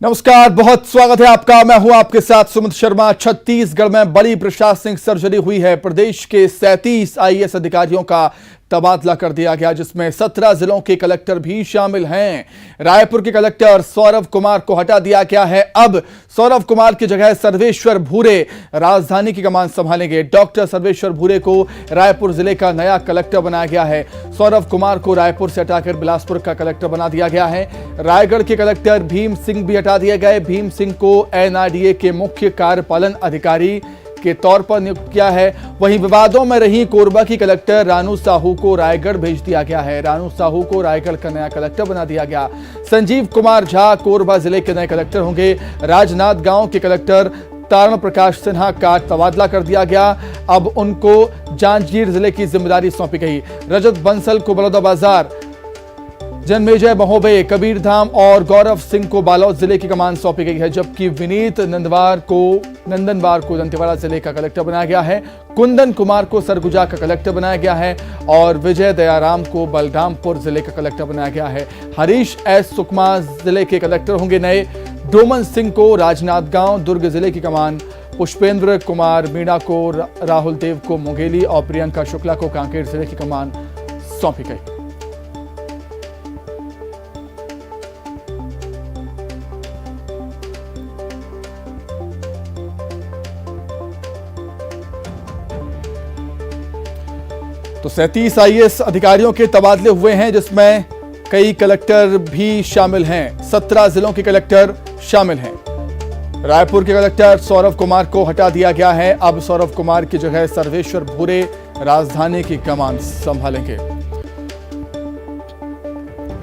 नमस्कार, बहुत स्वागत है आपका। मैं हूं आपके साथ सुमित शर्मा। छत्तीसगढ़ में बड़ी प्रशासनिक सर्जरी हुई है। प्रदेश के 37 आईएएस अधिकारियों का तबादला कर दिया गया, जिसमें 17 जिलों के कलेक्टर भी शामिल हैं। रायपुर के कलेक्टर सौरभ कुमार को हटा दिया गया है। अब सौरभ कुमार की जगह सर्वेश्वर भूरे राजधानी की कमान संभालेंगे। डॉक्टर सर्वेश्वर भूरे को रायपुर जिले का नया कलेक्टर बनाया गया है। सौरभ कुमार को रायपुर से हटाकर बिलासपुर का कलेक्टर बना दिया गया है। रायगढ़ के कलेक्टर भीम सिंह भी हटा दिए गए। भीम सिंह को एनआईडीए के मुख्य कार्यपालन अधिकारी के तौर पर नियुक्त किया है। वहीं विवादों में रही कोरबा की कलेक्टर रानू साहू को रायगढ़ भेज दिया गया है। रानू साहू को रायगढ़ का नया कलेक्टर बना दिया गया। संजीव कुमार झा कोरबा जिले के नए कलेक्टर होंगे। राजनांदगांव के कलेक्टर तारण प्रकाश सिन्हा का तबादला कर दिया गया। अब उनको जांजगीर जिले की जिम्मेदारी सौंपी गई। रजत बंसल को बलौदाबाजार, जन्मेजय महोबे कबीरधाम और गौरव सिंह को बालोद जिले की कमान सौंपी गई है, जबकि विनीत नंदनवार को दंतेवाड़ा जिले का कलेक्टर बनाया गया है। कुंदन कुमार को सरगुजा का कलेक्टर बनाया गया है और विजय दयाराम को बलरामपुर जिले का कलेक्टर बनाया गया है। हरीश एस सुकमा जिले के कलेक्टर होंगे नए। डोमन सिंह को राजनांदगांव दुर्ग जिले की कमान, पुष्पेंद्र कुमार मीणा को राहुल देव को मुंगेली और प्रियंका शुक्ला को कांकेर जिले की कमान सौंपी गई। तो 37 आईएएस अधिकारियों के तबादले हुए हैं, जिसमें कई कलेक्टर भी शामिल हैं। 17 जिलों के कलेक्टर शामिल हैं। रायपुर के कलेक्टर सौरभ कुमार को हटा दिया गया है। अब सौरभ कुमार की जगह सर्वेश्वर भूरे राजधानी की कमान संभालेंगे।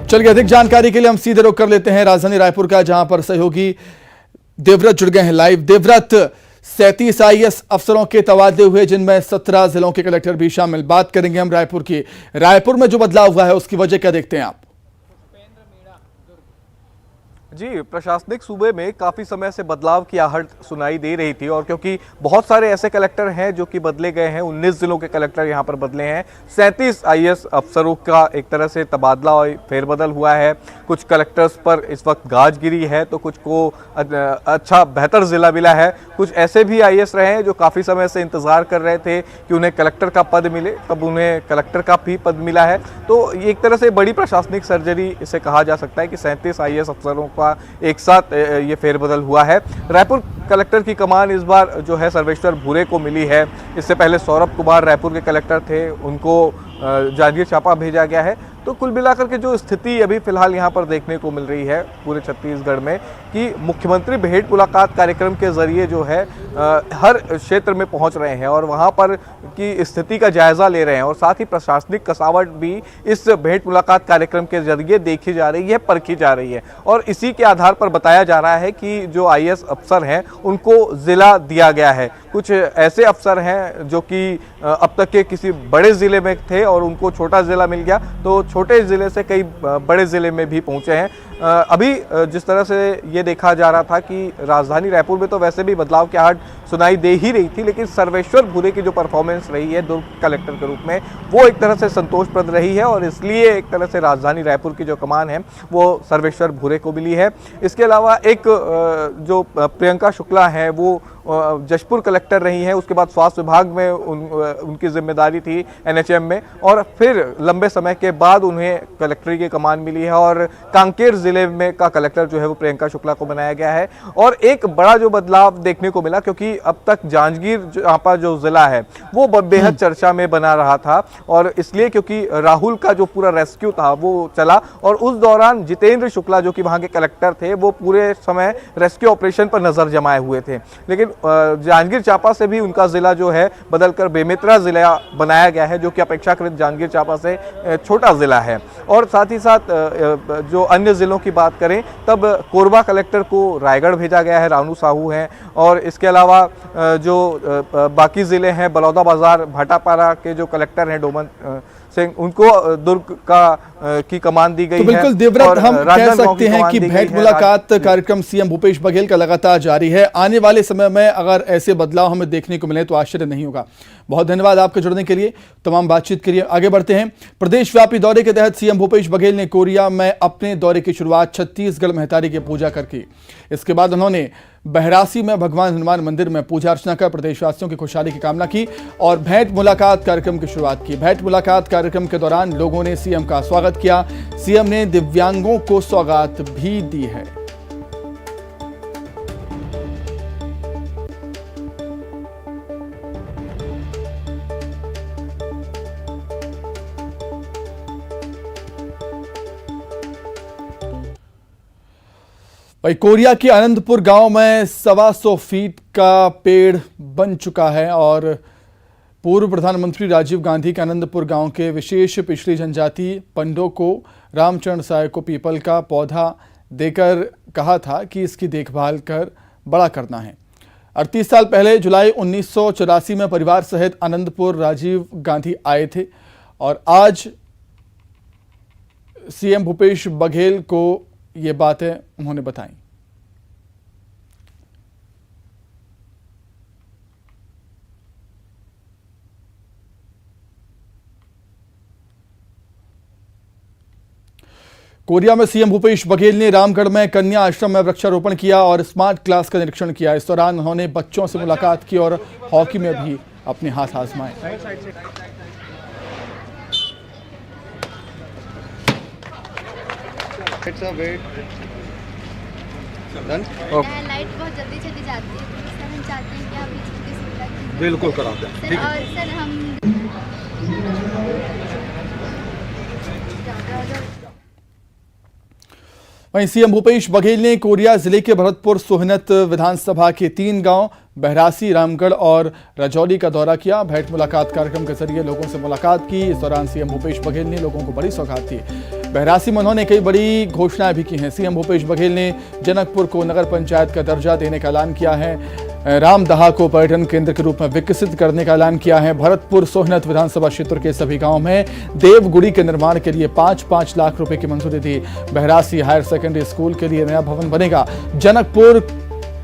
चलिए, अधिक जानकारी के लिए हम सीधे रुख कर लेते हैं राजधानी रायपुर का, जहां पर सहयोगी देवव्रत जुड़ गए हैं लाइव। देवव्रत, 37 आईएएस अफसरों के तबादले हुए, जिनमें 17 जिलों के कलेक्टर भी शामिल। बात करेंगे हम रायपुर की। रायपुर में जो बदलाव हुआ है उसकी वजह क्या देखते हैं आप? जी, प्रशासनिक सूबे में काफ़ी समय से बदलाव की आहट सुनाई दे रही थी, और क्योंकि बहुत सारे ऐसे कलेक्टर हैं जो कि बदले गए हैं। 19 जिलों के कलेक्टर यहां पर बदले हैं। 37 आईएएस अफसरों का एक तरह से तबादला और फेरबदल हुआ है। कुछ कलेक्टर्स पर इस वक्त गाज गिरी है, तो कुछ को अच्छा बेहतर जिला मिला है। कुछ ऐसे भी आईएएस रहे हैं जो काफ़ी समय से इंतजार कर रहे थे कि उन्हें कलेक्टर का पद मिले, तब उन्हें कलेक्टर का भी पद मिला है। तो ये एक तरह से बड़ी प्रशासनिक सर्जरी इसे कहा जा सकता है कि 37 आईएएस अफसरों का एक साथ ये फेरबदल हुआ है। रायपुर कलेक्टर की कमान इस बार जो है सर्वेश्वर भूरे को मिली है। इससे पहले सौरभ कुमार रायपुर के कलेक्टर थे, उनको जांजगीर चांपा भेजा गया है। तो कुल मिलाकर के जो स्थिति अभी फिलहाल यहाँ पर देखने को मिल रही है पूरे छत्तीसगढ़ में, कि मुख्यमंत्री भेंट मुलाकात कार्यक्रम के जरिए जो है हर क्षेत्र में पहुँच रहे हैं और वहाँ पर की स्थिति का जायजा ले रहे हैं, और साथ ही प्रशासनिक कसावट भी इस भेंट मुलाकात कार्यक्रम के जरिए देखी जा रही है, परखी जा रही है। और इसी के आधार पर बताया जा रहा है कि जो आईएएस अफसर हैं उनको जिला दिया गया है। कुछ ऐसे अफसर हैं जो कि अब तक के किसी बड़े ज़िले में थे और उनको छोटा ज़िला मिल गया, तो छोटे ज़िले से कई बड़े ज़िले में भी पहुंचे हैं। अभी जिस तरह से ये देखा जा रहा था कि राजधानी रायपुर में तो वैसे भी बदलाव की आहट सुनाई दे ही रही थी, लेकिन सर्वेश्वर भूरे की जो परफॉर्मेंस रही है दुर्ग कलेक्टर के रूप में, वो एक तरह से संतोषप्रद रही है, और इसलिए एक तरह से राजधानी रायपुर की जो कमान है वो सर्वेश्वर भूरे को मिली है। इसके अलावा एक जो प्रियंका शुक्ला है वो जशपुर कलेक्टर रही हैं, उसके बाद स्वास्थ्य विभाग में उनकी जिम्मेदारी थी एनएचएम में, और फिर लंबे समय के बाद उन्हें कलेक्टरी की कमान मिली है, और कांकेर जिले में का कलेक्टर जो है वो प्रियंका शुक्ला को बनाया गया है। और एक बड़ा जो बदलाव देखने को मिला, क्योंकि अब तक जांजगीर चांपा जो जिला है वो बेहद चर्चा में बना रहा था, और इसलिए क्योंकि राहुल का जो पूरा रेस्क्यू था वो चला, और उस दौरान जितेंद्र शुक्ला जो कि वहाँ के कलेक्टर थे वो पूरे समय रेस्क्यू ऑपरेशन पर नजर जमाए हुए थे। लेकिन जांजगीर चांपा से भी उनका जिला जो है बदलकर बेमेतरा जिला बनाया गया है, जो कि अपेक्षाकृत जांजगीर चांपा से छोटा जिला है। और साथ ही साथ जो अन्य जिलों की बात करें, तब कोरबा कलेक्टर को रायगढ़ भेजा गया है, रानू साहू हैं, और इसके अलावा जो बाकी जिले हैं, बलौदाबाजार भाटापारा के जो कलेक्टर हैं डोमन सिंह, उनको दुर्ग की कमान दी गई है। बिल्कुल देवव्रत, हम कह सकते हैं कि भेंट मुलाकात कार्यक्रम सीएम भूपेश बघेल का लगातार जारी है। आने वाले समय में अगर ऐसे बदलाव हमें देखने को मिले तो आश्चर्य नहीं होगा। बहुत धन्यवाद आपके जुड़ने के लिए, तमाम बातचीत के लिए। आगे बढ़ते हैं। प्रदेश व्यापी दौरे के तहत सीएम भूपेश बघेल ने कोरिया में अपने दौरे की शुरुआत शुरुआत छत्तीसगढ़ महतारी की पूजा करके। इसके बाद उन्होंने बहरासी में भगवान हनुमान मंदिर में पूजा अर्चना कर प्रदेशवासियों की खुशहाली की कामना की और भेंट मुलाकात कार्यक्रम की शुरुआत की। भेंट मुलाकात कार्यक्रम के दौरान लोगों ने सीएम का स्वागत किया। सीएम ने दिव्यांगों को सौगात भी दी है। भाई कोरिया के आनंदपुर गांव में 125 फीट का पेड़ बन चुका है और पूर्व प्रधानमंत्री राजीव गांधी के आनंदपुर गांव के विशेष पिछड़ी जनजाति पंडों को रामचरण साय को पीपल का पौधा देकर कहा था कि इसकी देखभाल कर बड़ा करना है। 38 साल पहले जुलाई 1984 में परिवार सहित आनंदपुर राजीव गांधी आए थे और आज सीएम भूपेश बघेल को ये बातें उन्होंने बताई। कोरिया में सीएम भूपेश बघेल ने रामगढ़ में कन्या आश्रम में वृक्षारोपण किया और स्मार्ट क्लास का निरीक्षण किया। इस दौरान उन्होंने बच्चों से मुलाकात की और हॉकी में भी अपने हाथ आजमाए। लाइट बहुत जल्दी चली जाती है, तो सर हम चाहते हैं कि आप ये छोटी सुविधा कीजिए। बिल्कुल करा दें। सर और सर हम वहीं सीएम भूपेश बघेल ने कोरिया जिले के भरतपुर सोहनत विधानसभा के 3 गांव बहरासी, रामगढ़ और रजौली का दौरा किया। भेंट मुलाकात कार्यक्रम के जरिए लोगों से मुलाकात की। इस दौरान सीएम भूपेश बघेल ने लोगों को बड़ी सौगात दी। बहरासी में उन्होंने कई बड़ी घोषणाएं भी की हैं। सीएम भूपेश बघेल ने जनकपुर को नगर पंचायत का दर्जा देने का ऐलान किया है। रामदहा को पर्यटन केंद्र के रूप में विकसित करने का ऐलान किया है। भरतपुर सोहनत विधानसभा क्षेत्र के सभी गांवों में देवगुड़ी के निर्माण के लिए 5-5 लाख रुपए की मंजूरी दी। बहरासी हायर सेकेंडरी स्कूल के लिए नया भवन बनेगा। जनकपुर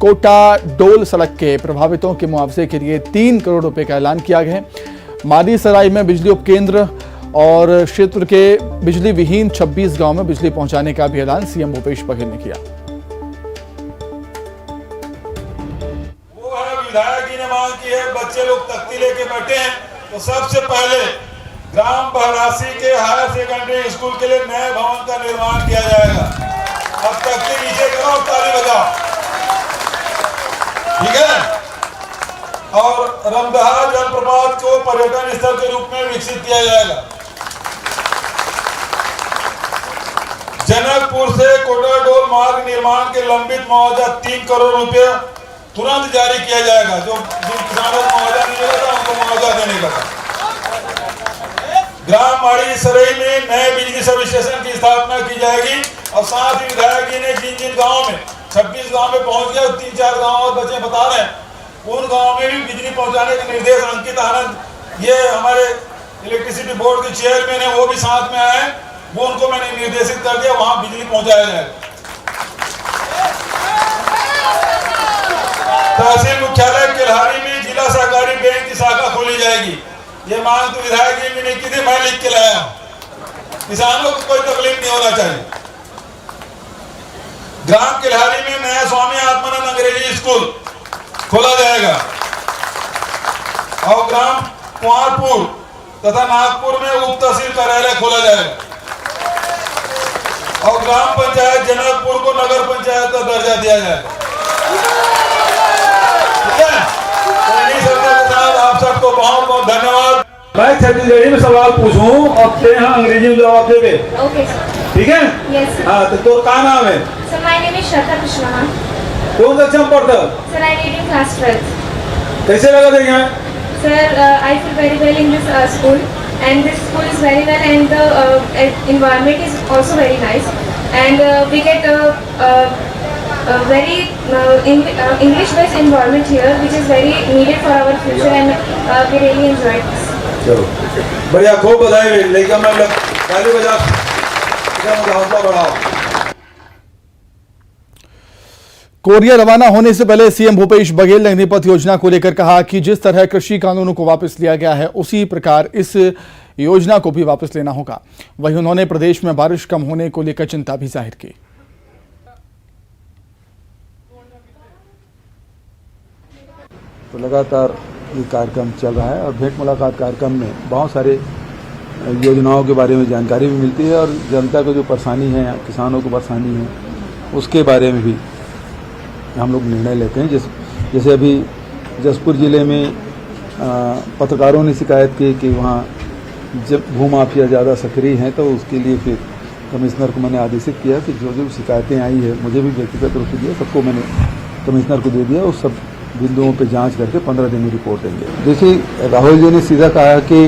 कोटा डोल सड़क के प्रभावितों के मुआवजे के लिए 3 करोड़ रुपए का ऐलान किया गया है। मादी सराय में बिजली उपकेंद्र और क्षेत्र के बिजली विहीन 26 गांव में बिजली पहुंचाने का भी ऐलान सीएम भूपेश बघेल ने किया। वो है विधायक जी ने मांग की है, बच्चे लोग तख्ती लेके बैठे हैं, तो सबसे पहले ग्राम बहरासी के हायर सेकेंडरी स्कूल के लिए नए भवन का निर्माण किया जाएगा। अब तख्ती नीचे करो और ताली बजाओ, ठीक है। और रमदहा जलप्रपात को पर्यटन स्थल के रूप में विकसित किया जाएगा। जनकपुर से कोटाडोल मार्ग निर्माण के लंबित मुआवजा 3 करोड़ रुपए तुरंत जारी किया जाएगा। जो जिन किसानों को मुआवजा नहीं मिला था उनको मुआवजा देने का। ग्राम माड़ी सरई में नए बिजली सब स्टेशन की स्थापना की जाएगी और साथ ही विधायक जी ने जिन गाँव में 26 गाँव में पहुंच गया, 3-4 गाँव और बच्चे बता रहे हैं, उन गाँव में भी बिजली पहुंचाने के निर्देश अंकित आनंद, ये हमारे इलेक्ट्रिसिटी बोर्ड के चेयरमैन है, वो भी साथ में आए, वो उनको मैंने निर्देशित कर दिया, वहां बिजली पहुंचाया जाएगा। तहसील मुख्यालय किल्हारी में जिला सहकारी बैंक की शाखा खोली जाएगी। ये मांग तो विधायक जी ने नहीं की थी, मैं लिख के लाया हूं। किसानों को कोई तकलीफ नहीं होना चाहिए। ग्राम किल्हारी में नया स्वामी आत्मानंद अंग्रेजी स्कूल खोला जाएगा और ग्राम कुंवरपुर तथा नागपुर में उप तहसील कार्यालय खोला जाएगा और ग्राम पंचायत जनकपुर को नगर पंचायत का दर्जा दिया जाएगा। ठीक है, तो इन्हीं शब्दों के साथ आप सबको बहुत बहुत धन्यवाद। मैं छत्तीसगढ़ी में सवाल पूछूं और ते यहाँ अंग्रेजी में जवाब देवे। ओके ठीक है? यस। हाँ, तो क्या नाम है? सर माय नेम इज श्रद्धा कृष्णा। कौन सा अच्छा पढ़ता? Sir I read in class 12th। कैसे लगा देंगे? Sir, I feel very well in this school, and this school is very well, and the environment is also very nice, and we get a very English-based environment here, which is very needed for our future, and we really enjoy this. चलो बढ़िया, खूब बधाई। लेकिन मैं ताली बजा, हौसला बढ़ाओ। कोरिया रवाना होने से पहले सीएम भूपेश बघेल ने अग्निपथ योजना को लेकर कहा कि जिस तरह कृषि कानूनों को वापस लिया गया है उसी प्रकार इस योजना को भी वापस लेना होगा। वहीं उन्होंने प्रदेश में बारिश कम होने को लेकर चिंता भी जाहिर की। तो लगातार ये कार्यक्रम चल रहा है और भेंट मुलाकात कार्यक्रम में बहुत सारे योजनाओं के बारे में जानकारी भी मिलती है और जनता को जो परेशानी है, किसानों को परेशानी है, उसके बारे में भी हम लोग निर्णय लेते हैं। जैसे अभी जसपुर ज़िले में पत्रकारों ने शिकायत की कि वहाँ जब भूमाफिया ज़्यादा सक्रिय हैं, तो उसके लिए फिर कमिश्नर को मैंने आदेशित किया कि जो जो शिकायतें आई है, मुझे भी व्यक्तिगत रूप से दिया, सबको मैंने कमिश्नर को दे दिया। उस सब बिंदुओं पे जांच करके 15 दिन में रिपोर्ट देंगे। देखिए, राहुल जी ने सीधा कहा कि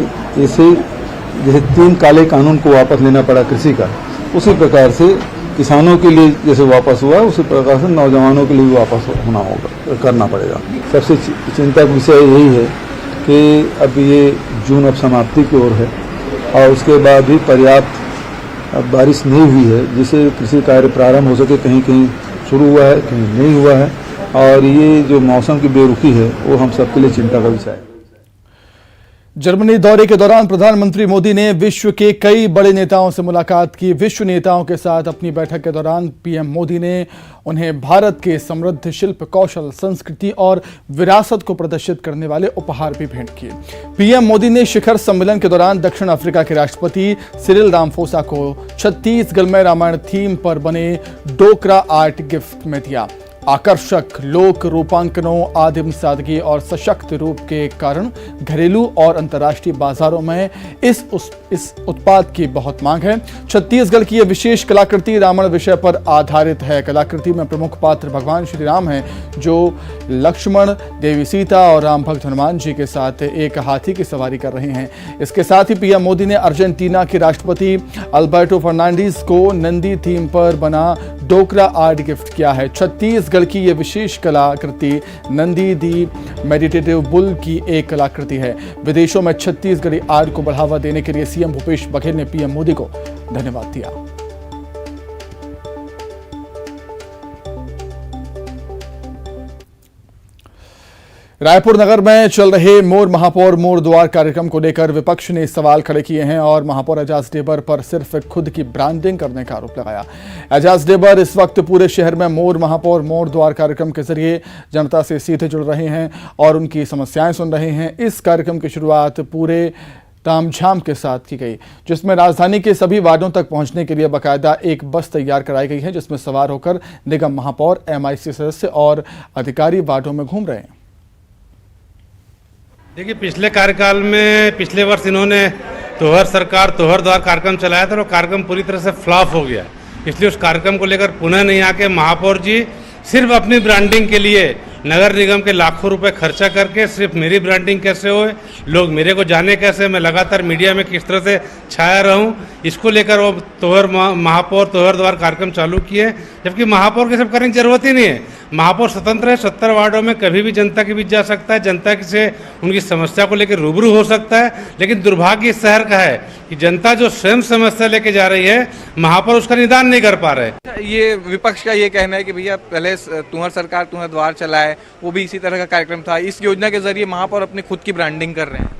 ऐसे जैसे 3 काले कानून को वापस लेना पड़ा कृषि का, उसी प्रकार से किसानों के लिए जैसे वापस हुआ, उसी प्रकार से नौजवानों के लिए भी वापस होना होगा, करना पड़ेगा। सबसे चिंता का विषय यही है कि अब ये जून अब समाप्ति की ओर है और उसके बाद भी पर्याप्त बारिश नहीं हुई है, जिससे कृषि कार्य प्रारंभ हो सके। कहीं कहीं शुरू हुआ है, कहीं नहीं हुआ है, और ये जो मौसम की बेरुखी है वो हम सबके लिए चिंता का विषय है। जर्मनी दौरे के दौरान प्रधानमंत्री मोदी ने विश्व के कई बड़े नेताओं से मुलाकात की। विश्व नेताओं के साथ अपनी बैठक के दौरान पीएम मोदी ने उन्हें भारत के समृद्ध शिल्प कौशल, संस्कृति और विरासत को प्रदर्शित करने वाले उपहार भी भेंट किए। पीएम मोदी ने शिखर सम्मेलन के दौरान दक्षिण अफ्रीका के राष्ट्रपति सिरिल रामाफोसा को छत्तीसगढ़ में रामायण थीम पर बने डोकरा आर्ट गिफ्ट में दिया। आकर्षक लोक रूपांकनों, आदिम सादगी और सशक्त रूप के कारण घरेलू और अंतर्राष्ट्रीय बाजारों में इस उत्पाद की बहुत मांग है। छत्तीसगढ़ की यह विशेष कलाकृति रावण विषय पर आधारित है। कलाकृति में प्रमुख पात्र भगवान श्री राम हैं, जो लक्ष्मण, देवी सीता और राम भक्त हनुमान जी के साथ एक हाथी की सवारी कर रहे हैं। इसके साथ ही पीएम मोदी ने अर्जेंटीना के राष्ट्रपति अल्बर्टो फर्नांडिस को नंदी थीम पर बना डोकरा आर्ट गिफ्ट किया है। छत्तीसगढ़ की यह विशेष कलाकृति नंदी दी मेडिटेटिव बुल की एक कलाकृति है। विदेशों में छत्तीसगढ़ी आर्ट को बढ़ावा देने के लिए सीएम भूपेश बघेल ने पीएम मोदी को धन्यवाद दिया। रायपुर नगर में चल रहे मोर महापौर मोर द्वार कार्यक्रम को लेकर विपक्ष ने सवाल खड़े किए हैं और महापौर एजाज ढेबर पर सिर्फ खुद की ब्रांडिंग करने का आरोप लगाया। एजाज ढेबर इस वक्त पूरे शहर में मोर महापौर मोर द्वार कार्यक्रम के जरिए जनता से सीधे जुड़ रहे हैं और उनकी समस्याएं सुन रहे हैं। इस कार्यक्रम की शुरुआत पूरे तामझाम के साथ की गई, जिसमें राजधानी के सभी वार्डों तक पहुंचने के लिए बाकायदा एक बस तैयार कराई गई है, जिसमें सवार होकर निगम महापौर, MIC सदस्य और अधिकारी वार्डों में घूम रहे हैं। देखिए, पिछले कार्यकाल में पिछले वर्ष इन्होंने तोहर सरकार तोहर द्वार कार्यक्रम चलाया था और कार्यक्रम पूरी तरह से फ्लॉप हो गया। इसलिए उस कार्यक्रम को लेकर पुनः नहीं आके महापौर जी सिर्फ अपनी ब्रांडिंग के लिए नगर निगम के लाखों रुपए खर्चा करके सिर्फ मेरी ब्रांडिंग कैसे होए, लोग मेरे को जाने कैसे, मैं लगातार मीडिया में किस तरह से छाया रहूं, इसको लेकर वो तोहर महापौर तोहर द्वार कार्यक्रम चालू किए। जबकि महापौर के सब करने की जरूरत ही नहीं है। महापौर स्वतंत्र है, 70 वार्डों में कभी भी जनता के बीच जा सकता है, जनता से उनकी समस्या को लेकर रूबरू हो सकता है। लेकिन दुर्भाग्य इस शहर का है कि जनता जो स्वयं समस्या लेके जा रही है, महापौर उसका निदान नहीं कर पा रहे। ये विपक्ष का ये कहना है कि भैया पहले तुम्हार सरकार तुम्हार द्वार चलाए, वो भी इसी तरह का कार्यक्रम था। इस योजना के जरिए महापौर अपनी खुद की ब्रांडिंग कर रहे हैं।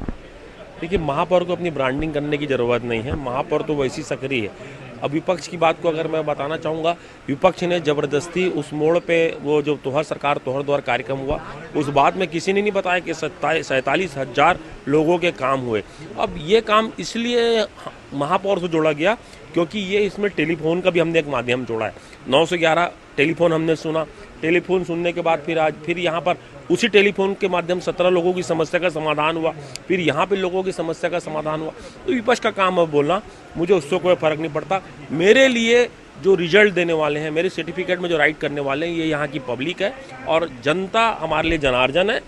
देखिए, महापौर को अपनी ब्रांडिंग करने की ज़रूरत नहीं है, महापौर तो वैसी सक्रिय है। अब विपक्ष की बात को अगर मैं बताना चाहूँगा, विपक्ष ने ज़बरदस्ती उस मोड़ पे वो जो तोहर सरकार तोहर द्वार कार्यक्रम हुआ, उस बात में किसी ने नहीं बताया कि 47,000 लोगों के काम हुए। अब ये काम इसलिए महापौर से जोड़ा गया क्योंकि ये इसमें टेलीफोन का भी हमने एक माध्यम जोड़ा है। 9 से 11 टेलीफोन हमने सुना, टेलीफोन सुनने के बाद फिर यहाँ पर उसी टेलीफोन के माध्यम 17 लोगों की समस्या का समाधान हुआ, फिर यहाँ पे लोगों की समस्या का समाधान हुआ। तो विपक्ष का काम है बोलना, मुझे उससे कोई फर्क नहीं पड़ता। मेरे लिए जो रिजल्ट देने वाले हैं, मेरे सर्टिफिकेट में जो राइट करने वाले हैं, ये यहाँ की पब्लिक है और जनता हमारे लिए जनार्दन है।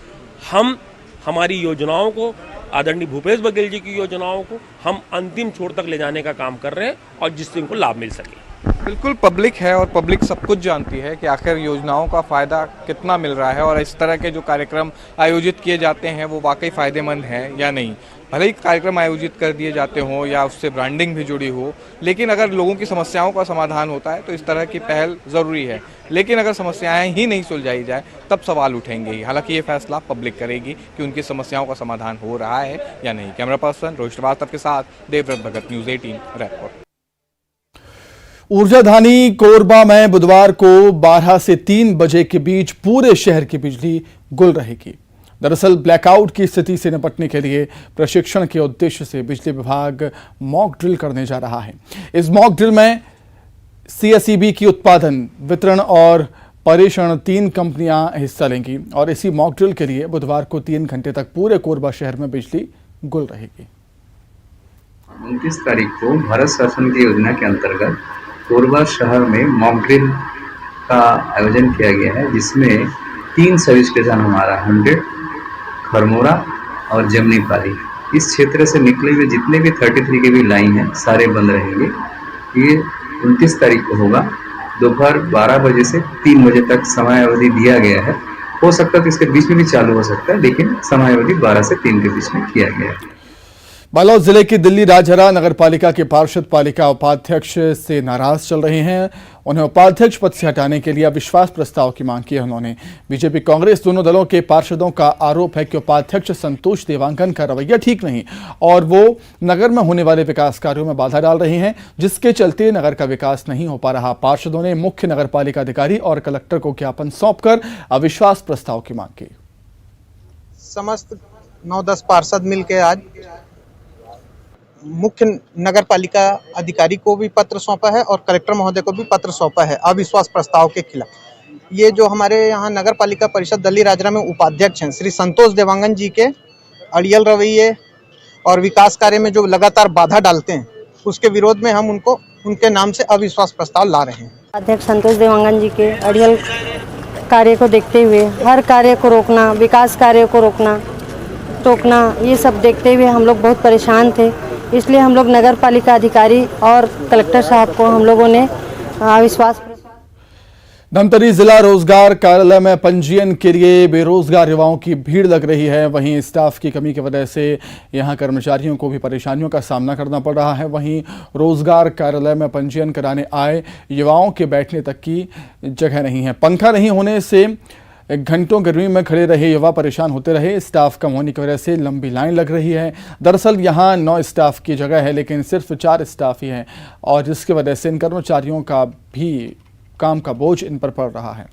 हम हमारी योजनाओं को, आदरणीय भूपेश बघेल जी की योजनाओं को हम अंतिम छोर तक ले जाने का काम कर रहे हैं और जिससे इनको लाभ मिल सके। बिल्कुल, पब्लिक है और पब्लिक सब कुछ जानती है कि आखिर योजनाओं का फ़ायदा कितना मिल रहा है और इस तरह के जो कार्यक्रम आयोजित किए जाते हैं वो वाकई फ़ायदेमंद हैं या नहीं। भले ही कार्यक्रम आयोजित कर दिए जाते हों या उससे ब्रांडिंग भी जुड़ी हो, लेकिन अगर लोगों की समस्याओं का समाधान होता है तो इस तरह की पहल ज़रूरी है। लेकिन अगर समस्याएं ही नहीं सुलझाई जाए तब सवाल उठेंगे ही। हालांकि ये फैसला पब्लिक करेगी कि उनकी समस्याओं का समाधान हो रहा है या नहीं। कैमरा पर्सन रोहित श्रीवास्तव के साथ देवव्रत भगत, न्यूज़ 18 रायपुर। ऊर्जाधानी कोरबा में बुधवार को 12 से 3 बजे के बीच पूरे शहर की बिजली गुल रहेगी। दरअसल ब्लैकआउट की स्थिति से निपटने के लिए प्रशिक्षण के उद्देश्य से बिजली विभाग मॉक ड्रिल करने जा रहा है। इस मॉक ड्रिल में सीएसईबी की उत्पादन, वितरण और परिक्षण 3 कंपनियां हिस्सा लेंगी और इसी मॉक ड्रिल के लिए बुधवार को 3 घंटे तक पूरे कोरबा शहर में बिजली गुल रहेगी। 29 तारीख को भारत शासन की योजना के अंतर्गत कोरबा शहर में मॉक ड्रिल का आयोजन किया गया है, जिसमें 3 सब स्टेशन हमारा 100, खरमोरा और जमनीपाली, इस क्षेत्र से निकले हुए जितने भी 33 के भी लाइन हैं सारे बंद रहेंगे। ये 29 तारीख को होगा। दोपहर 12 बजे से 3 बजे तक समय अवधि दिया गया है। हो सकता है तो इसके बीच में भी चालू हो सकता है, लेकिन समय अवधि 12 से 3 के बीच में किया गया है। बालोद जिले की दिल्ली राजहरा नगर पालिका के पार्षद पालिका उपाध्यक्ष से नाराज चल रहे हैं। उन्हें उपाध्यक्ष पद से हटाने के लिए अविश्वास प्रस्ताव की मांग की है। उन्होंने बीजेपी कांग्रेस दोनों दलों के पार्षदों का आरोप है कि उपाध्यक्ष संतोष देवांगन का रवैया ठीक नहीं और वो नगर में होने वाले विकास कार्यों में बाधा डाल रहे हैं, जिसके चलते नगर का विकास नहीं हो पा रहा। पार्षदों ने मुख्य नगर पालिका अधिकारी और कलेक्टर को ज्ञापन सौंपकर अविश्वास प्रस्ताव की मांग की। समस्त 9-10 पार्षद मिलकर आज मुख्य नगर पालिका अधिकारी को भी पत्र सौंपा है और कलेक्टर महोदय को भी पत्र सौंपा है अविश्वास प्रस्ताव के खिलाफ। ये जो हमारे यहाँ नगर पालिका परिषद दिल्ली राजहरा में उपाध्यक्ष हैं श्री संतोष देवांगन जी के अड़ियल रवैये और विकास कार्य में जो लगातार बाधा डालते हैं, उसके विरोध में हम उनको उनके नाम से अविश्वास प्रस्ताव ला रहे हैं। अध्यक्ष संतोष देवांगन जी के अड़ियल कार्य को देखते हुए हर कार्य को रोकना, विकास कार्य को टोकना, ये सब देखते हुए हम लोग बहुत परेशान थे। इसलिए हम लोग नगर पालिका अधिकारी और कलेक्टर साहब को हम लोगों ने अविश्वास। धमतरी जिला रोजगार कार्यालय में पंजीयन के लिए बेरोजगार युवाओं की भीड़ लग रही है। वहीं स्टाफ की कमी की वजह से यहां कर्मचारियों को भी परेशानियों का सामना करना पड़ रहा है। वहीं रोजगार कार्यालय में पंजीयन कराने आए युवाओं के बैठने तक की जगह नहीं है। पंखा नहीं होने से घंटों गर्मी में खड़े रहे युवा परेशान होते रहे। स्टाफ कम होने की वजह से लंबी लाइन लग रही है। दरअसल यहां 9 स्टाफ की जगह है, लेकिन सिर्फ 4 स्टाफ ही हैं और जिसकी वजह से इन कर्मचारियों का भी काम का बोझ इन पर पड़ रहा है।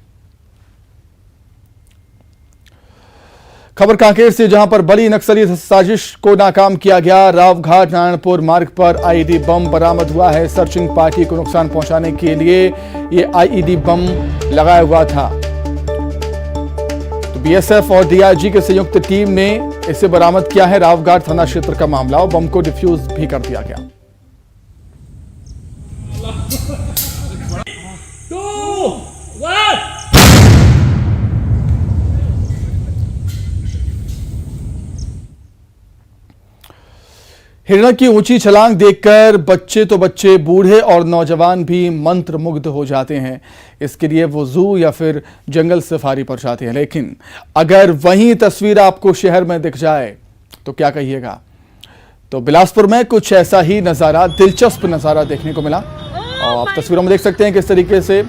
खबर कांकेर से, जहां पर बड़ी नक्सली साजिश को नाकाम किया गया। रावघाट नारायणपुर मार्ग पर आईईडी बम बरामद हुआ है। सर्चिंग पार्टी को नुकसान पहुंचाने के लिए ये आईईडी बम लगाया हुआ था। बीएसएफ और डीआईजी के संयुक्त टीम ने इसे बरामद किया है। रावघाट थाना क्षेत्र का मामला और बम को डिफ्यूज भी कर दिया गया। हिरण की ऊंची छलांग देखकर बच्चे तो बच्चे, बूढ़े और नौजवान भी मंत्रमुग्ध हो जाते हैं। इसके लिए वो जू या फिर जंगल सफारी पर जाते हैं। लेकिन अगर वही तस्वीर आपको शहर में दिख जाए तो क्या कहिएगा। तो बिलासपुर में कुछ ऐसा ही नज़ारा, दिलचस्प नज़ारा देखने को मिला और आप तस्वीरों में देख सकते हैं किस तरीके से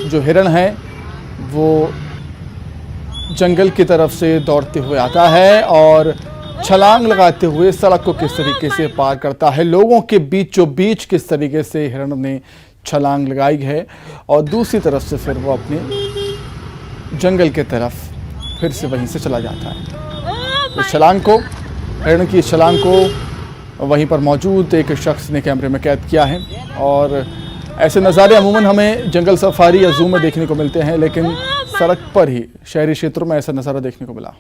जो हिरण है वो जंगल की तरफ से दौड़ते हुए आता है और छलांग लगाते हुए सड़क को किस तरीके से पार करता है। लोगों के बीचों बीच किस तरीके से हिरण ने छलांग लगाई है और दूसरी तरफ से फिर वो अपने जंगल के तरफ फिर से वहीं से चला जाता है। इस छलांग को, हिरण की छलांग को वहीं पर मौजूद एक शख्स ने कैमरे में कैद किया है और ऐसे नज़ारे अमूमन हमें जंगल सफारी या जू में देखने को मिलते हैं, लेकिन सड़क पर ही शहरी क्षेत्रों में ऐसा नज़ारा देखने को मिला।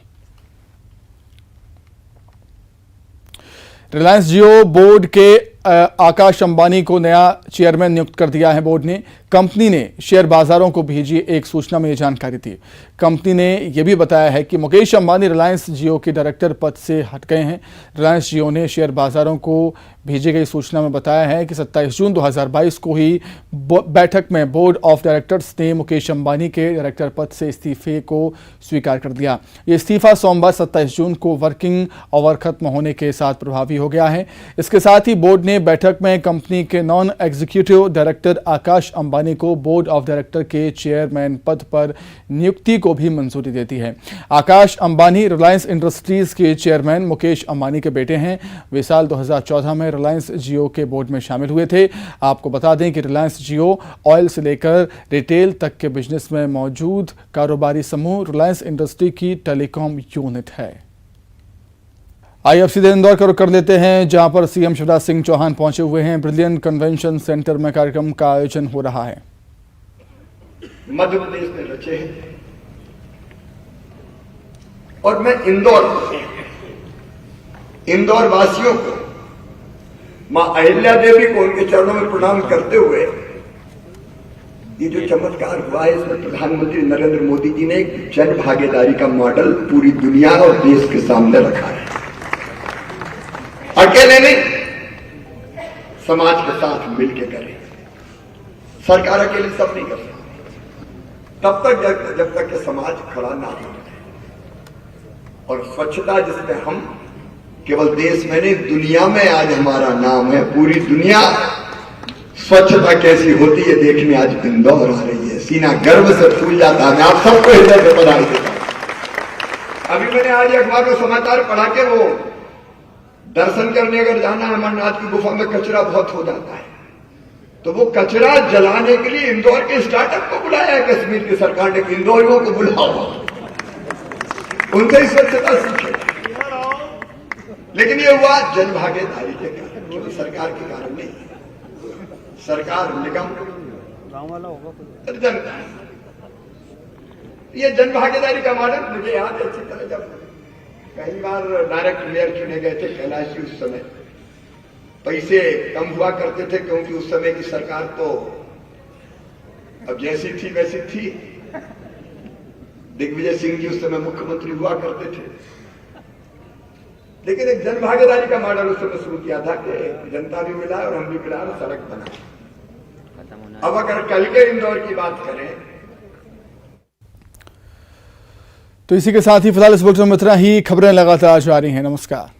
रिलायंस जियो बोर्ड के आकाश अंबानी को नया चेयरमैन नियुक्त कर दिया है। बोर्ड ने, कंपनी ने शेयर बाजारों को भेजी एक सूचना में ये जानकारी दी। कंपनी ने यह भी बताया है कि मुकेश अंबानी रिलायंस जियो के डायरेक्टर पद से हट गए हैं। रिलायंस जियो ने शेयर बाजारों को भेजी गई सूचना में बताया है कि 27 जून 2022 को ही बैठक में बोर्ड ऑफ डायरेक्टर्स ने मुकेश अंबानी के डायरेक्टर पद से इस्तीफे को स्वीकार कर दिया। ये इस्तीफा सोमवार 27 जून को वर्किंग आवर खत्म होने के साथ प्रभावी हो गया है। इसके साथ ही बोर्ड ने बैठक में कंपनी के non executive director Akash Ambani को बोर्ड ऑफ डायरेक्टर के चेयरमैन पद पर नियुक्ति को भी मंजूरी दे दी है। आकाश अंबानी रिलायंस इंडस्ट्रीज के चेयरमैन मुकेश अंबानी के बेटे हैं। वे साल 2014 में रिलायंस जियो के बोर्ड में शामिल हुए थे। आपको बता दें कि रिलायंस जियो ऑयल से लेकर रिटेल तक के बिजनेस में मौजूद कारोबारी समूह रिलायंस इंडस्ट्री की टेलीकॉम यूनिट है। आइए अब सीधे इंदौर का रुख कर लेते हैं, जहां पर सीएम शिवराज सिंह चौहान पहुंचे हुए हैं। ब्रिलियंट कन्वेंशन सेंटर में कार्यक्रम का आयोजन हो रहा है। मध्य प्रदेश में रचे हैं और मैं इंदौर वासियों को, मां अहिल्या देवी को उनके चरणों में प्रणाम करते हुए, ये जो चमत्कार हुआ है इसमें प्रधानमंत्री नरेंद्र मोदी जी ने एक जन भागीदारी का मॉडल पूरी दुनिया और देश के सामने रखा है। अकेले नहीं, समाज के साथ मिलकर करें। सरकार अकेली सब नहीं कर सकती तब तक जब तक कि समाज खड़ा ना हो। और स्वच्छता जिसमें हम केवल देश में नहीं दुनिया में आज हमारा नाम है, पूरी दुनिया स्वच्छता कैसी होती है देखने आज इंदौर आ रही है। सीना गर्व से फूल जाता है। मैं आप सबको हृदय से बधाई देता हूं। अभी मैंने आज अखबार में समाचार पढ़ा के वो दर्शन करने अगर जाना है अमरनाथ की गुफा में कचरा बहुत हो जाता है, तो वो कचरा जलाने के लिए इंदौर के स्टार्टअप को बुलाया है कश्मीर की सरकार ने। इंदौरियों को बुलाओ, उनसे ही स्वच्छता सीखे। लेकिन ये हुआ जन भागीदारी के कारण, केवल सरकार के कारण नहीं। सरकार निगम जनता, ये जन भागीदारी का मॉडल मुझे याद है अच्छी तरह। जब कई बार डायरेक्ट मेयर चुने गए थे कैलाश जी, उस समय पैसे कम हुआ करते थे क्योंकि उस समय की सरकार तो अब जैसी थी वैसी थी। दिग्विजय सिंह जी उस समय मुख्यमंत्री हुआ करते थे। लेकिन एक जन भागीदारी का मॉडल उस समय शुरू किया था कि जनता भी मिला और हम भी मिला और सड़क बना। अब अगर कल के इंदौर की बात करें तो इसी के साथ ही फिलहाल इस बुलेटिन में इतना ही। खबरें लगातार जारी हैं। नमस्कार।